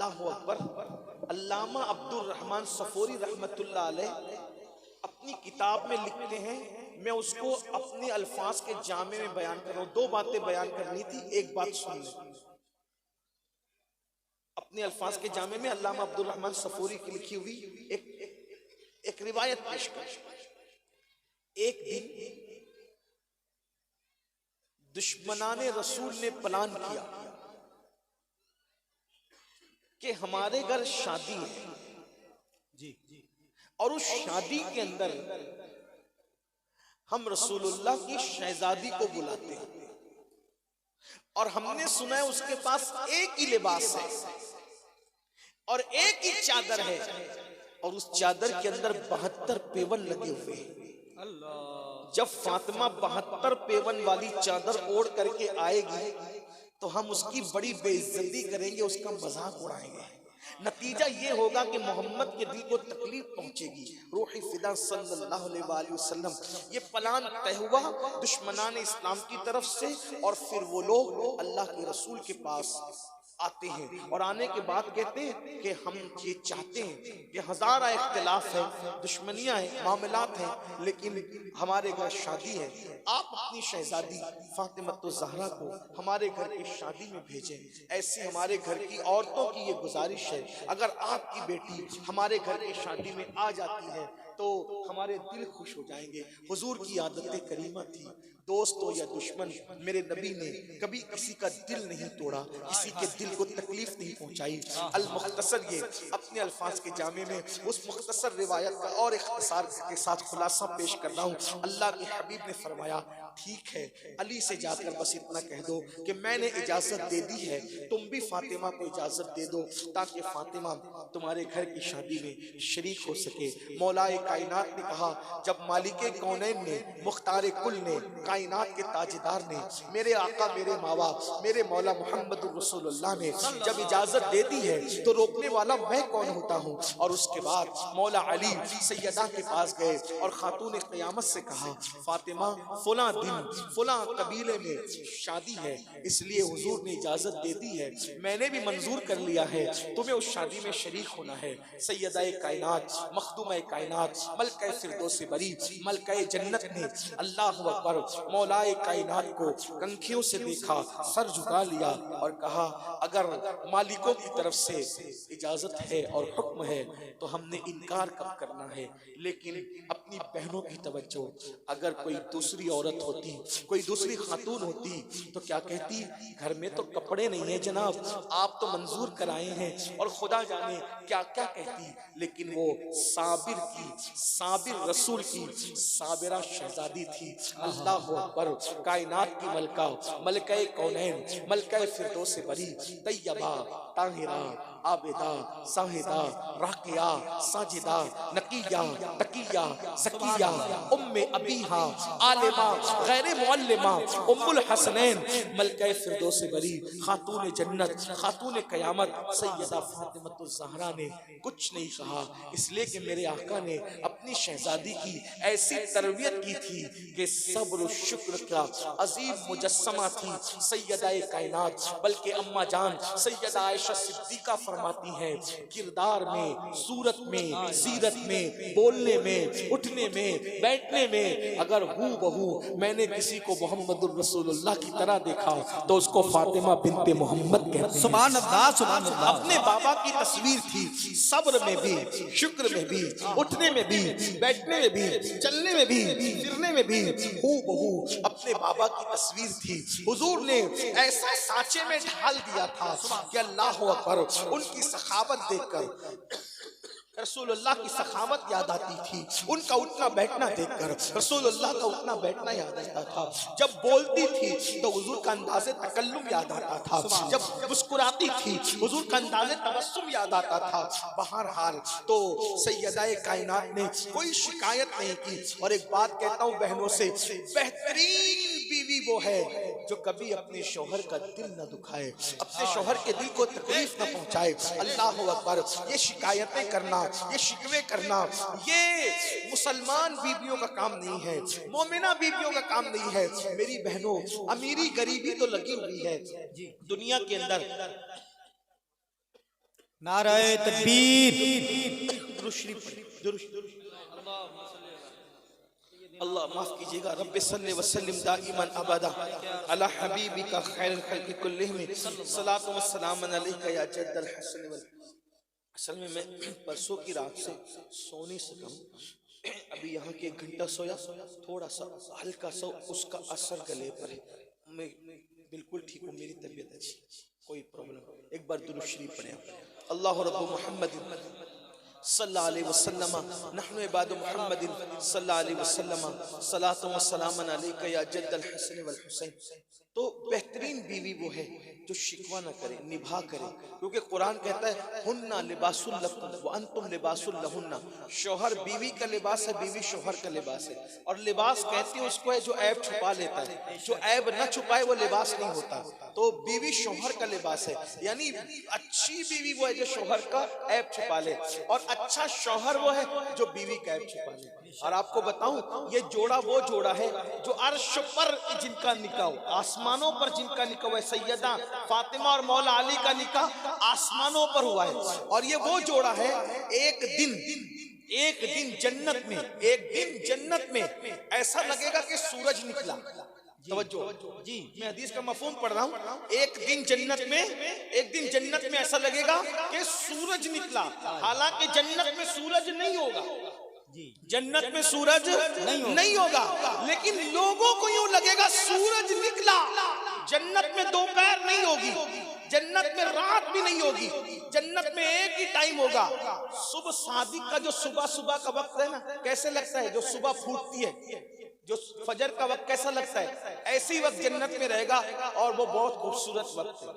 अल्लाह अकबर। अल्लामा अब्दुल रहमान सफोरी रहमतुल्लाह अलैह अपनी किताब में लिखते हैं, मैं उसको अपने अल्फाज के जामे में बयान कर रहा हूं। दो बातें बयान करनी थी, एक बात सुन लें। अपने अल्फाज के जामे में अल्लामा अब्दुल रहमान सफोरी की लिखी हुई एक रिवायत पेश कर। एक दिन दुश्मनाने रसूल ने प्लान किया कि हमारे घर शादी है जी, और उस शादी के अंदर हम रसूलुल्लाह की शहजादी को बुलाते हैं, और हमने सुना है उसके पास एक ही लिबास है और एक ही चादर है, और उस चादर के अंदर 72 पेवन लगे हुए हैं। जब फातिमा 72 पेवन वाली चादर ओढ़ करके आएगी तो हम उसकी बड़ी बेइज्जती करेंगे, उसका मजाक उड़ाएंगे। नतीजा ये होगा कि मोहम्मद के दिल को तकलीफ पहुंचेगी। रूही फिदा सल्लल्लाहु अलैहि वसल्लम, ये प्लान तय हुआ दुश्मनान इस्लाम की तरफ से, और फिर वो लोग अल्लाह के रसूल के पास आते हैं और आने के बाद कहते हैं कि हम ये चाहते हैं कि हजारा इख्तिलाफ है, दुश्मनियां हैं, मामलात हैं, लेकिन हमारे घर शादी है, आप अपनी शहजादी फातिमा ज़हरा को हमारे घर की शादी में भेजें। ऐसी हमारे घर की औरतों की ये गुजारिश है, अगर आपकी बेटी हमारे घर की शादी में आ जाती है तो हमारे दिल खुश हो जाएंगे। हुजूर की आदत करीमा थी, दोस्त हो या दुश्मन, मेरे नबी ने कभी किसी का दिल नहीं तोड़ा, किसी के दिल को तकलीफ नहीं पहुंचाई। अल मुख्तसर, ये अपने अल्फाज के जामे में उस मुख्तसर रिवायत का और इख्तिसार के साथ खुलासा पेश कर रहा हूँ। अल्लाह के हबीब ने फरमाया, ठीक है, अली से जाकर बस इतना कह दो कि मैंने इजाजत दे दी है, तुम भी फातिमा को इजाजत दे दो ताकि फातिमा तुम्हारे घर की शादी में शरीक हो सके। मौलाए कायनात ने कहा, जब मालिके कौनैन ने, मुख्तारे कुल ने, कायनात के ताजदार ने, मेरे आका, मेरे मावा, मेरे मौला मोहम्मद रसूलुल्लाह ने जब इजाजत दे दी है तो रोकने वाला मैं कौन होता हूँ। और उसके बाद मौला अली सैयदा के पास गए और खातून क़यामत से कहा, फातिमा फुला दिन फुला कबीले में शादी है, इसलिए हुजूर ने इजाजत दे दी है, मैंने भी मंजूर कर लिया है, तुम्हें उस शादी में शरीक होना है। सैयदा कायनात, मखदूम कायनात, मलका फिरदौस बरी, मलका जन्नत ने अल्लाह अकबर मौलाए कायनात को कंखियों से देखा, सर झुका लिया और कहा, अगर मालिकों की तरफ से इजाजत है और हुक्म है तो हमने इनकार कब करना है। लेकिन अपनी बहनों की तवज्जो, अगर कोई दूसरी औरत होती, कोई दूसरी खातून होती तो क्या कहती, घर में तो कपड़े नहीं है जनाब, आप तो मंजूर कराए हैं, और खुदा जाने क्या क्या कहती। लेकिन वो साबिर की, साबिर रसूल की साबिरा शहजादी थी। अल्लाह अकबर, कायनात की मलका, मलका कौनैन, मलका फिरदौस बरी, तैयबा, ताहिरा, आबिदा, साहिदा, राकिया, साजिदा, नकिया, तकिया, ज़किया, उम्मे अबीहा, आलिमा, गैर मुअल्लिमा, उम्मुल हसनैन, मलका फिरदौस बरी, खातून जन्नत, खातून क़यामत, सैयदा फातिमा ज़हरा ने कुछ नहीं कहा, इसलिए कि मेरे आका ने अपनी शहजादी की ऐसी तरबियत की थी कि सब्र शुक्र का अजीम मुजस्समा थी सैयदा कायनात। बल्कि अम्मा जान सैयदा आयशा सिद्दीका फरमाती हैं, किरदार में, सूरत में, सीरत में, बोलने में, उठने में, बैठने में अगर हूबहू मैंने किसी को मोहम्मद रसूलुल्लाह की तरह देखा तो उसको फातिमा बिनते मोहम्मद कहते हैं। सुभान अल्लाह, सुभान अल्लाह। अपने बाबा की तस्वीर थी, सब्र में भी, शुक्र में भी, उठने में भी, बैठने में भी, चलने में भी, फिरने में भी हूबहू अपने बाबा की तस्वीर थी। हुजूर ने ऐसा सांचे में ढाल दिया था कि अल्लाह अकबर, उनकी सखावत देखकर रसूलुल्लाह की सखावत याद आती थी, उनका उठना बैठना देखकर रसूलुल्लाह का उठना बैठना याद आता था। जब बोलती थी तो हुजूर का अंदाज़े तकल्लुम याद आता था, जब मुस्कुराती थी हुजूर का अंदाज़े तबस्सुम याद आता था। बहरहाल तो सैयदा कायनात ने कोई शिकायत नहीं की। और एक बात कहता हूँ बहनों से, बेहतरीन बीवी वो है जो कभी अपने शौहर का दिल न दुखाए, अपने शौहर के दिल को तकलीफ न पहुंचाए। अल्लाह अकबर, ये शिकायतें करना, ये शिकवे करना, ये मुसलमान बीवियों का काम नहीं है, मोमिना बीवियों का काम नहीं है। मेरी बहनों, अमीरी गरीबी तो लगी हुई है दुनिया के अंदर, नाराए तकबीर। अल्लाह माफ कीजिएगा। रब्बे सल्ले व सल्लिम दाइमन अबदा अला हबीबिका खैरुल खल्क़ि कुल्लिहिम सलातु व सलाम अलैका या जद्दल हसन वल। असल में मैं परसों की रात से सोने से कम, अभी यहाँ के 1 घंटा सोया, थोड़ा सा हल्का सा उसका असर गले पर है। मैं बिल्कुल ठीक हूँ, मेरी तबीयत अच्छी, कोई प्रॉब्लम। एक बार दुरूद शरीफ पढ़े। अल्लाह रब्बु मुहम्मद सल्लल्लाहु अलैहि वसल्लम नहनु इबादु मुहम्मदिन सल्लल्लाहु अलैहि वसल्लम सलातु व सलामन अलैका या जद्दल हसन वल हुसैन। तो बेहतरीन बीवी वो है जो शिकवा न करे, निभा करे, क्योंकि कुरान कहता है हुन्ना लिबासुल लकुम व अंतुम लिबासुल लहुन्ना। शौहर बीवी का लिबास है, बीवी शौहर का लिबास है। और लिबास कहते हैं उसको है जो ऐब छुपा लेता है, जो ऐब न छुपाए वो लिबास नहीं होता। तो बीवी शौहर का लिबास है, यानी अच्छी बीवी वो है जो शौहर का ऐब छुपा ले, और अच्छा शौहर वो है जो बीवी का ऐब छुपा ले। और आपको बताऊं, ये जोड़ा वो जोड़ा है जो अर्श पर जिनका निकाह हो, आसमानों पर जिनका निकाह है। सैयदा फातिमा और मौला अली का निकाह आसमानों पर हुआ है। और ये वो जोड़ा है, एक दिन जन्नत में, एक दिन जन्नत में ऐसा लगेगा कि सूरज निकला। तवज्जो जी, मैं हदीस का मफहूम पढ़ रहा हूँ। एक दिन जन्नत में ऐसा लगेगा कि सूरज निकला, हालांकि जन्नत में सूरज नहीं होगा, जन्नत में सूरज नहीं होगा, लेकिन लोगों को यूं लगेगा सूरज निकला। जन्नत में दोपहर नहीं होगी, जन्नत में रात भी नहीं होगी, जन्नत में एक ही टाइम होगा। सुबह सादिक का जो सुबह का वक्त है ना, कैसे लगता है, जो सुबह फूटती है, जो फजर का वक्त कैसा लगता है, ऐसी वक्त जन्नत में रहेगा। और वो बहुत खूबसूरत वक्त है।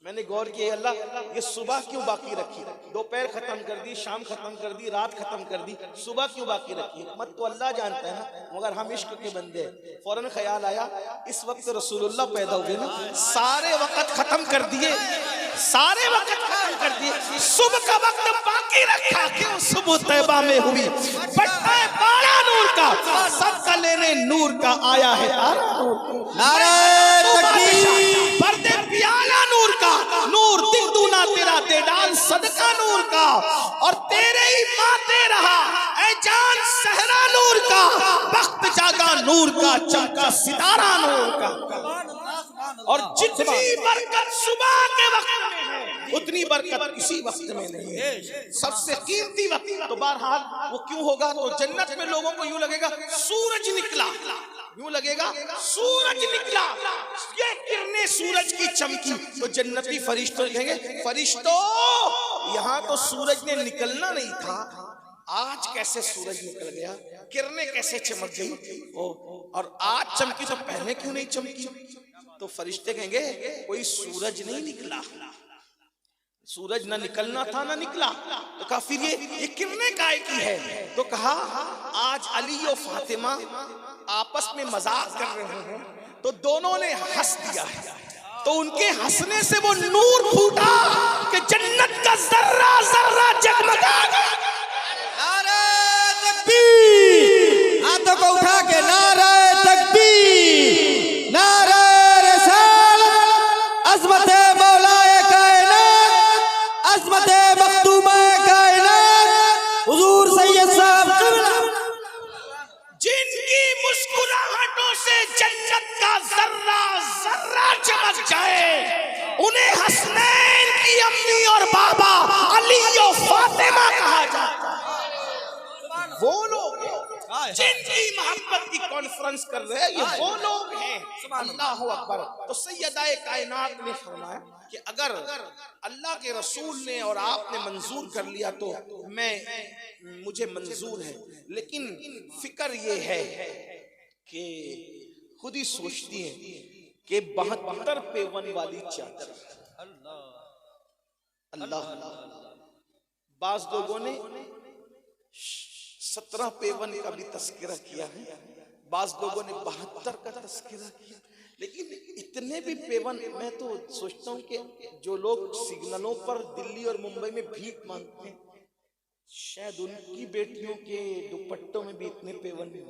मैंने गौर किया, अल्लाह ये सुबह क्यों बाकी रखी, दोपहर खत्म कर दी, शाम खत्म कर दी, रात खत्म कर दी, सुबह क्यों बाकी रखी? मत तो अल्लाह जानता है ना, मगर हम इश्क के बंदे हैं। फौरन ख्याल आया इस वक्त रसूलुल्लाह पैदा हुए ना, सारे वक्त खत्म कर दिए, सारे वक्त खत्म कर दिए, सुबह का वक्त बाकी रखा। क्यों? सुबह तैबा में हुई बट्टा बाड़ा नूर का, सबका लेने नूर का आया है नारे तकबीर। पर्दे प्याला नूर का, नूर दिल दूना तेरा दे डाल सदका नूर का, और तेरे ही माते रहा ऐ जान सहरा नूर का, वक्त जागा नूर का, चमका सितारा नूर का। और जितनी बरकत सुबह के वक्त में है, उतनी बरकत किसी वक्त में नहीं है, सबसे कीमती वक्त। तो बहरहाल वो क्यों होगा? तो जन्नत में लोगों को यूं लगेगा सूरज निकला, यूं लगेगा सूरज निकला, ये किरणें सूरज की चमकी। तो जन्नती फरिश्तों कहेंगे, फरिश्तों यहाँ तो सूरज ने निकलना नहीं था, आज कैसे सूरज निकल गया, किरणें कैसे चमक गई, और आज चमकी तो पहले क्यों नहीं चमकी? तो फरिश्ते कहेंगे कोई सूरज नहीं निकला, सूरज ना निकलना था ना निकला। तो कहा फिर ये किरणें काय की है? तो कहा आज अली और फातिमा आपस में मजाक कर रहे हैं, तो दोनों ने हंस दिया है, तो उनके हंसने से वो नूर फूटा कि जन्नत का जर्रा जर्रा जगमगा गया। नारे तकबीर, हाथों को उठा के नारे तकबीर, नारे रिसालत, अज़मत मौलाए कायनात, अज़मत मखदूम कायनात हुजूर सैयद साहब क़िबला, जिनकी मुस्कुराहटों से जन्नत का जर्रा जर्रा चमक जाए, उन्हें हसनैन की अम्मी और बाबा अली और फातिमा कहा जाता है। वो लोग जिनकी मोहब्बत की कॉन्फ्रेंस कर रहे हैं, ये वो लोग हैं। अल्लाह अकबर। तो सैयदाए कायनात ने फरमाया कि अगर अल्लाह के रसूल ने और आपने मंजूर कर लिया तो मुझे मंजूर है, लेकिन फिक्र ये है कि खुद ही सोचती है कि 72 पेवन वाली चादर, अल्लाह, बाज लोगों ने 17 पेवन का भी तस्करा किया है, बाज लोगों ने 72 का तस्करा किया, लेकिन इतने भी पेवन, मैं तो सोचता हूँ कि जो लोग सिग्नलों पर दिल्ली और मुंबई में भीख मांगते हैं, शायद उनकी बेटियों के दुपट्टों में भी इतने पेवन भी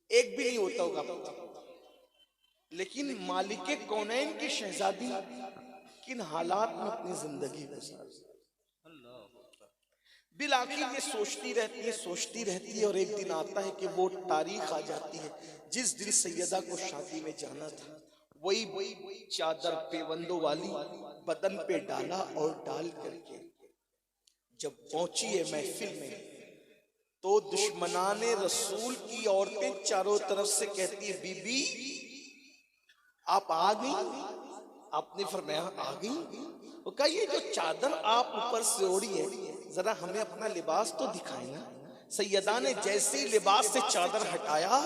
एक भी नहीं होता होगा। लेकिन मालिके कौनैन की शहजादी किन हालात में अपनी जिंदगी गुजारती, बिलाखिर ये सोचती रहती है और एक दिन आता है कि वो तारीख आ जाती है जिस दिन सैयदा को शादी में जाना था। वही चादर पेवंदों वाली बदन पे डाला और डाल करके जब पहुंची है महफिल में तो दुश्मनाने रसूल की औरतें चारों तरफ से कहती है, बीबी आप आ गई। आपने फरमाया आ गई। वो कहा ये जो चादर आप ऊपर से ओढ़ी है जरा हमें अपना लिबास तो दिखाए ना। सैयदा ने जैसे ही लिबास से चादर हटाया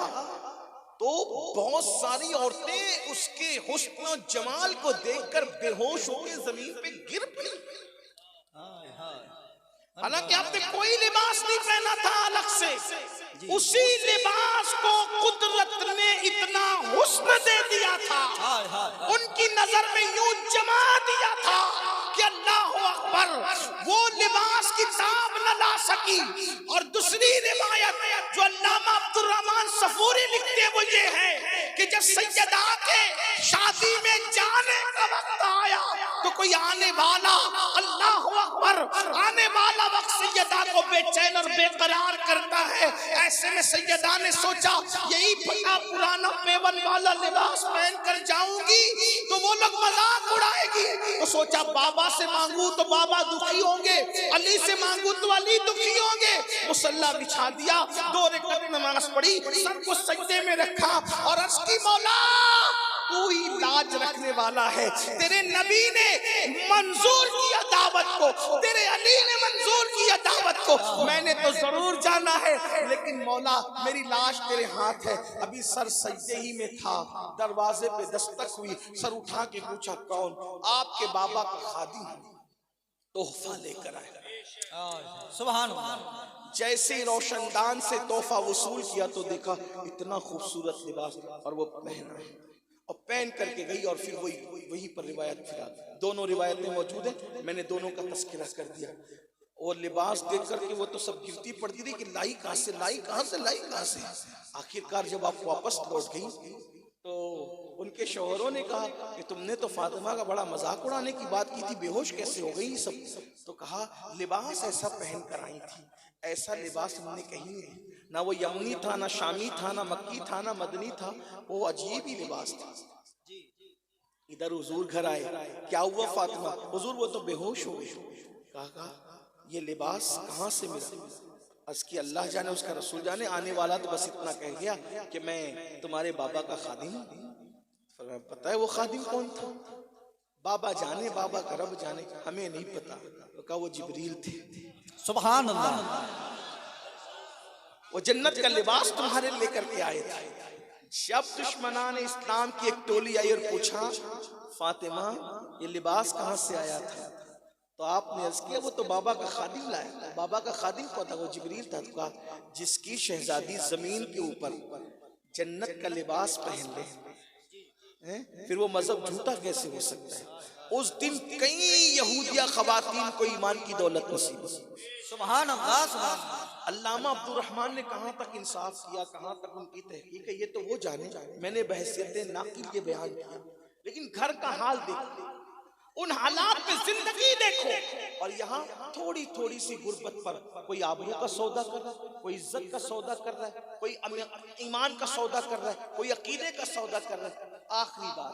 तो बहुत सारी औरतें उसके हुस्न और जमाल को देखकर बेहोश होकर जमीन पे गिर पड़ी। हालांकि आपने कोई लिबास नहीं पहना था अलग से, उसी लिबास को कुदरत ने इतना हुस्न दे दिया था, उनकी नजर में यूं जमा दिया था कि अल्लाह अकबर, वो लिबास की ताब न ला सकी। और दूसरी रिवायत जो अल्लामा अब्दुल रहमान सफूरी लिखते वो ये है कि जब सैयदा के शादी में जाने का वक्त आया तो कोई आने वाला, अल्लाह अकबर, आने वाला वक्त सैयदा को बेचैन और बेकरार करता है। ऐसे में सैयदा ने सोचा यही फटा पुराना पेवन वाला लिबास पहन कर जाऊंगी तो वो लोग मजाक उड़ाएगी। तो सोचा बाबा से मांगू तो बाबा दुखी होंगे, अली से मांगू तो अली दुखी होंगे। मुसल्ला बिछा दिया, 2 रकात नमाज पढ़ी, सर को सजदे में रखा और अर्ज की मौला तू ही लाज रखने वाला है। तेरे नबी ने मंजूर किया दावत को, तेरे अली ने मंजूर किया दावत को, मैंने तो जरूर जाना है लेकिन मौला मेरी लाश तेरे हाथ है। अभी सर सजदे ही में था, दरवाजे पे दस्तक हुई, सर उठा के पूछा कौन? आपके बाबा का खादिम तोहफा लेकर आया। सुभान अल्लाह। जैसे ही रोशनदान से तोहफा वसूल किया तो देखा इतना खूबसूरत लिबास और वो पहना है और पहन करके गई और फिर वही पर रिवायत फिरा। दोनों रिवायतें मौजूद हैं, मैंने दोनों का तस्करा कर दिया। और लिबास देख करके वो तो सब गिरती पड़ती रही कि लाई कहाँ से, लाई कहाँ से, लाई कहाँ से। आखिरकार जब आप वापस लौट गई तो उनके शौहरों ने कहा कि तुमने तो फातिमा का बड़ा मजाक उड़ाने की बात की थी, बेहोश कैसे हो गई सब? तो कहा लिबास ऐसा पहन कर आई थी, ऐसा लिबास हमने कहीं नहीं, ना वो यमनी था, ना शामी था, ना मक्की था, ना मदनी था, वो अजीब ही लिबास था। इधर हुजूर घर आए, क्या हुआ फातिमा? हुजूर वो तो बेहोश हो गई। कहा ये लिबास कहाँ से मिला? अस्की अल्लाह जाने, उसका रसूल जाने। आने वाला तो बस इतना कह गया कि मैं तुम्हारे बाबा का खादिम हूँ। पता है वो खादिम कौन था? बाबा जाने, बाबा का रब जाने, हमें नहीं पता। तो कहा वो जिब्रील थे। सुभान अल्लाह। वो जन्नत का लिबास तुम्हारे लेकर के आए थे। जब दुश्मनान इस्लाम की एक टोली आई और पूछा फातिमा ये लिबास कहाँ से आया था? तो आपने अर्ज किया वो तो बाबा का खादिम लाया। बाबा का खादिम कौन था? वो जिब्रील था। तो कहा जिसकी शहजादी जमीन के ऊपर जन्नत का लिबास पहन ले फिर वो मजहब झूठा कैसे हो सकता है? उस दिन कई यहूदिया खवातीन को ईमान की दौलत नसीब हुई। सुभान अल्लाह, सुभान अल्लाह। अल्लामा अब्दुल रहमान ने कहां तक इंसाफ किया, कहां तक उनकी तहकीक है, ये तो वो जाने। मैंने बहसियत नाकिल के बयान किया, लेकिन घर का हाल देखो, उन हालात में जिंदगी देखो। और यहाँ थोड़ी थोड़ी सी गुर्बत पर कोई आबरू का सौदा कर रहा है, कोई इज्जत का सौदा कर रहा है, कोई ईमान का सौदा कर रहा है, कोई अकीदे का सौदा कर रहा है। आखिरी बात,